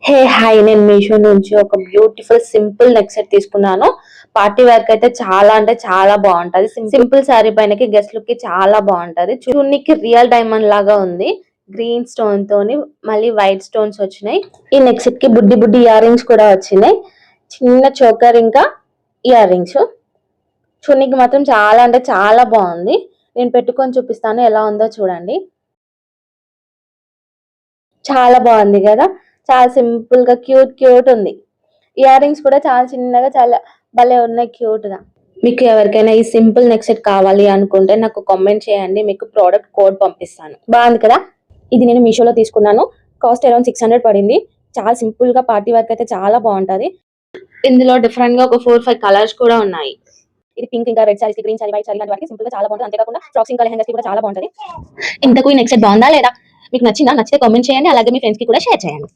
Hey hi, నేను మీషో నుంచి ఒక బ్యూటిఫుల్ సింపుల్ నెక్ సెట్ తీసుకున్నాను. పార్టీ వేర్ కి అయితే చాలా అంటే చాలా బాగుంటది. సింపుల్ శారీ పైనకి గెస్ట్ లుక్ కి చాలా బాగుంటది. చూడనికి రియల్ డైమండ్ లాగా ఉంది. గ్రీన్ స్టోన్ తోని మళ్ళీ వైట్ స్టోన్స్ వచ్చినాయి. ఈ నెక్ సెట్ కి బుడ్డి బుడ్డి ఇయర్ రింగ్స్ కూడా వచ్చినాయి. చిన్న చోకర్ ఇంకా ఇయర్ రింగ్స్. చూడనికి మాత్రం చాలా అంటే చాలా బాగుంది. నేను పెట్టుకొని చూపిస్తాను ఎలా ఉందో చూడండి. చాలా బాగుంది కదా. చాలా సింపుల్ గా క్యూట్ క్యూట్ ఉంది. ఇయర్ రింగ్స్ కూడా చాలా చిన్నగా చాలా భలే ఉన్నాయి క్యూట్ గా. మీకు ఎవరికైనా ఈ సింపుల్ నెక్ సెట్ కావాలి అనుకుంటే నాకు కామెంట్ చేయండి, మీకు ప్రోడక్ట్ కోడ్ పంపిస్తాను. బాగుంది కదా. ఇది నేను మీషోలో తీసుకున్నాను. కాస్ట్ అరౌండ్ 600 పడింది. చాలా సింపుల్ గా పార్టీ వర్క్ అయితే చాలా బాగుంటది. ఇందులో డిఫరెంట్ గా ఒక 4-5 కలర్స్ కూడా ఉన్నాయి. ఇది పింక్ ఇంకా red saris, green sorry, white sorry లాంటి వాటికి సింపుల్ గా చాలా బాగుంటుంది. అంతేకాకుండా ఫ్రాక్స్ ఇంకా లెహంగాస్ కి కూడా చాలా బాగుంటది. ఇంతకు ఈ నెక్ సెట్ బాగుందా లేదా, మీకు నచ్చిందా? నచ్చితే కామెంట్ చేయండి, అలాగే మీ ఫ్రెండ్స్ కి కూడా షేర్ చేయండి.